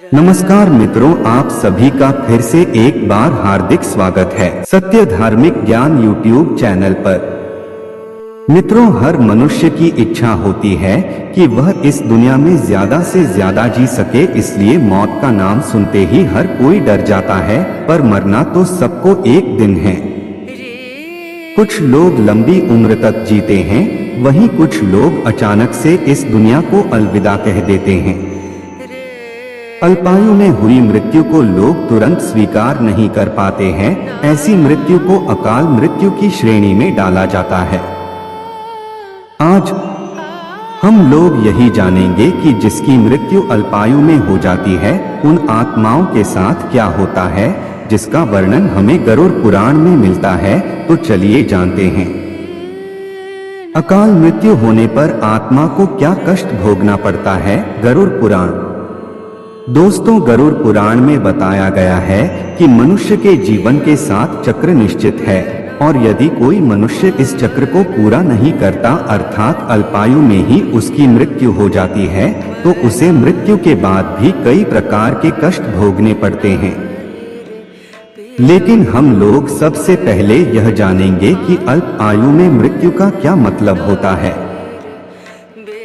नमस्कार मित्रों, आप सभी का फिर से एक बार हार्दिक स्वागत है सत्य धार्मिक ज्ञान यूट्यूब चैनल पर। मित्रों, हर मनुष्य की इच्छा होती है कि वह इस दुनिया में ज्यादा से ज्यादा जी सके, इसलिए मौत का नाम सुनते ही हर कोई डर जाता है। पर मरना तो सबको एक दिन है। कुछ लोग लंबी उम्र तक जीते हैं, वहीं कुछ लोग अचानक से इस दुनिया को अलविदा कह देते हैं। अल्पायु में हुई मृत्यु को लोग तुरंत स्वीकार नहीं कर पाते हैं। ऐसी मृत्यु को अकाल मृत्यु की श्रेणी में डाला जाता है। आज हम लोग यही जानेंगे कि जिसकी मृत्यु अल्पायु में हो जाती है, उन आत्माओं के साथ क्या होता है, जिसका वर्णन हमें गरुड़ पुराण में मिलता है। तो चलिए जानते हैं। अकाल मृत्यु होने पर आत्मा को क्या कष्ट भोगना पड़ता है। गरुड़ पुराण। दोस्तों, गरुड़ पुराण में बताया गया है कि मनुष्य के जीवन के साथ चक्र निश्चित है, और यदि कोई मनुष्य इस चक्र को पूरा नहीं करता, अर्थात अल्पायु में ही उसकी मृत्यु हो जाती है, तो उसे मृत्यु के बाद भी कई प्रकार के कष्ट भोगने पड़ते हैं। लेकिन हम लोग सबसे पहले यह जानेंगे कि अल्प आयु में मृत्यु का क्या मतलब होता है।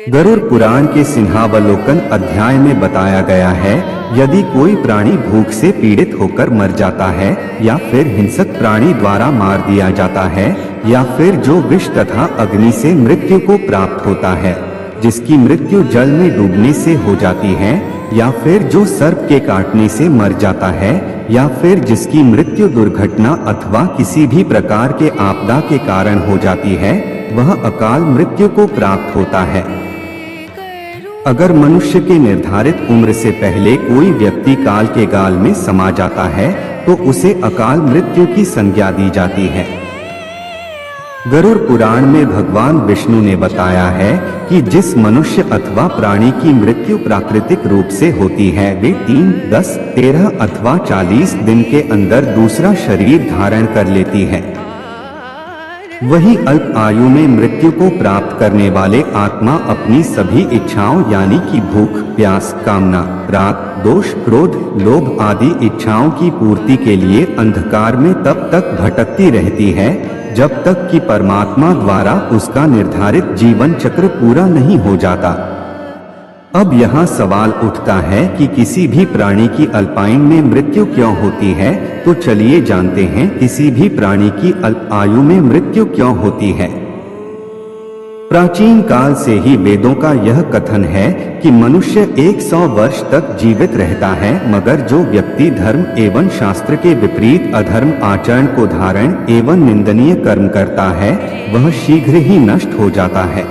गरुड़ पुराण के सिंहावलोकन अध्याय में बताया गया है, यदि कोई प्राणी भूख से पीड़ित होकर मर जाता है, या फिर हिंसक प्राणी द्वारा मार दिया जाता है, या फिर जो विष तथा अग्नि से मृत्यु को प्राप्त होता है, जिसकी मृत्यु जल में डूबने से हो जाती है, या फिर जो सर्प के काटने से मर जाता है, या फिर जिसकी मृत्यु दुर्घटना अथवा किसी भी प्रकार के आपदा के कारण हो जाती है, वह अकाल मृत्यु को प्राप्त होता है। अगर मनुष्य के निर्धारित उम्र से पहले कोई व्यक्ति काल के गाल में समा जाता है, तो उसे अकाल मृत्यु की संज्ञा दी जाती है। गरुड़ पुराण में भगवान विष्णु ने बताया है कि जिस मनुष्य अथवा प्राणी की मृत्यु प्राकृतिक रूप से होती है, वे 3, 10, 13 अथवा 40 दिन के अंदर दूसरा शरीर धारण कर लेती है। वही अल्प आयु में मृत्यु को प्राप्त करने वाले आत्मा अपनी सभी इच्छाओं यानी कि भूख, प्यास, कामना, राग, दोष, क्रोध, लोभ आदि इच्छाओं की पूर्ति के लिए अंधकार में तब तक भटकती रहती है, जब तक कि परमात्मा द्वारा उसका निर्धारित जीवन चक्र पूरा नहीं हो जाता। अब यहाँ सवाल उठता है कि किसी भी प्राणी की अल्पायु में मृत्यु क्यों होती है। तो चलिए जानते हैं किसी भी प्राणी की अल्प आयु में मृत्यु क्यों होती है। प्राचीन काल से ही वेदों का यह कथन है कि मनुष्य 100 वर्ष तक जीवित रहता है, मगर जो व्यक्ति धर्म एवं शास्त्र के विपरीत अधर्म आचरण को धारण एवं निंदनीय कर्म करता है, वह शीघ्र ही नष्ट हो जाता है।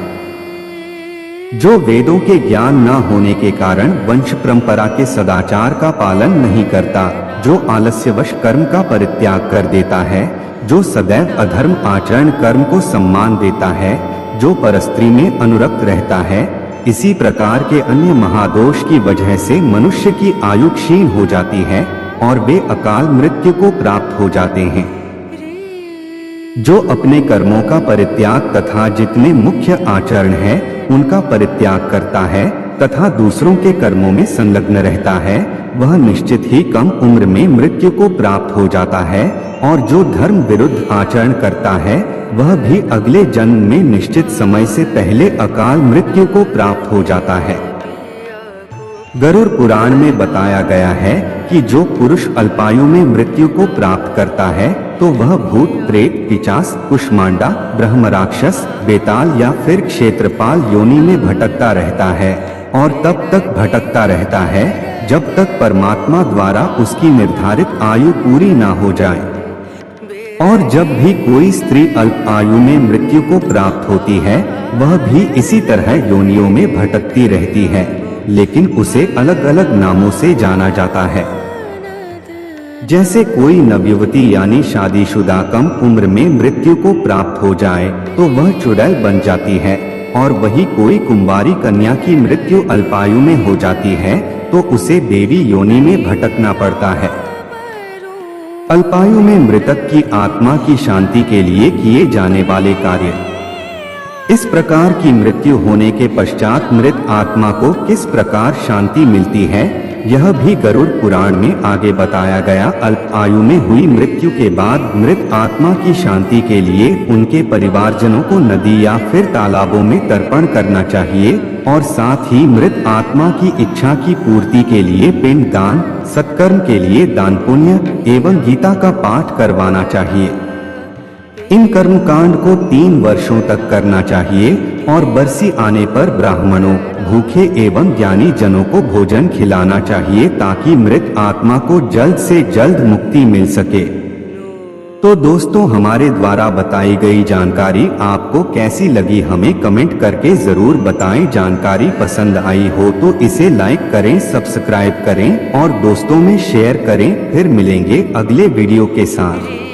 जो वेदों के ज्ञान न होने के कारण वंश परंपरा के सदाचार का पालन नहीं करता, जो आलस्यवश कर्म का परित्याग कर देता है, जो सदैव अधर्म आचरण कर्म को सम्मान देता है, जो परस्त्री में अनुरक्त रहता है, इसी प्रकार के अन्य महादोष की वजह से मनुष्य की आयु क्षीण हो जाती है और वे अकाल मृत्यु को प्राप्त हो जाते हैं। जो अपने कर्मों का परित्याग तथा जितने मुख्य आचरण है उनका परित्याग करता है तथा दूसरों के कर्मों में संलग्न रहता है, वह निश्चित ही कम उम्र में मृत्यु को प्राप्त हो जाता है, और जो धर्म विरुद्ध आचरण करता है वह भी अगले जन्म में निश्चित समय से पहले अकाल मृत्यु को प्राप्त हो जाता है। गरुड़ पुराण में बताया गया है कि जो पुरुष अल्पायु में मृत्यु को प्राप्त करता है, तो वह भूत, प्रेत, पिशाच, कुष्मांडा, ब्रह्म राक्षस, बेताल या फिर क्षेत्रपाल योनि में भटकता रहता है, और तब तक भटकता रहता है जब तक परमात्मा द्वारा उसकी निर्धारित आयु पूरी ना हो जाए। और जब भी कोई स्त्री अल्प आयु में मृत्यु को प्राप्त होती है, वह भी इसी तरह योनियों में भटकती रहती है, लेकिन उसे अलग अलग नामों से जाना जाता है। जैसे कोई नवयुवती यानी शादीशुदा कम उम्र में मृत्यु को प्राप्त हो जाए तो वह चुड़ैल बन जाती है, और वही कोई कुंवारी कन्या की मृत्यु अल्पायु में हो जाती है तो उसे देवी योनि में भटकना पड़ता है। अल्पायु में मृतक की आत्मा की शांति के लिए किए जाने वाले कार्य। इस प्रकार की मृत्यु होने के पश्चात मृत आत्मा को किस प्रकार शांति मिलती है, यह भी गरुड़ पुराण में आगे बताया गया। अल्प आयु में हुई मृत्यु के बाद मृत आत्मा की शांति के लिए उनके परिवारजनों को नदी या फिर तालाबों में तर्पण करना चाहिए और साथ ही मृत आत्मा की इच्छा की पूर्ति के लिए पिंड दान, सत्कर्म के लिए दान पुण्य एवं गीता का पाठ करवाना चाहिए। इन कर्मकांड को 3 वर्षों तक करना चाहिए और बरसी आने पर ब्राह्मणों, भूखे एवं ज्ञानी जनों को भोजन खिलाना चाहिए ताकि मृत आत्मा को जल्द से जल्द मुक्ति मिल सके। तो दोस्तों, हमारे द्वारा बताई गई जानकारी आपको कैसी लगी हमें कमेंट करके जरूर बताएं। जानकारी पसंद आई हो तो इसे लाइक करें, सब्सक्राइब करें और दोस्तों में शेयर करें। फिर मिलेंगे अगले वीडियो के साथ।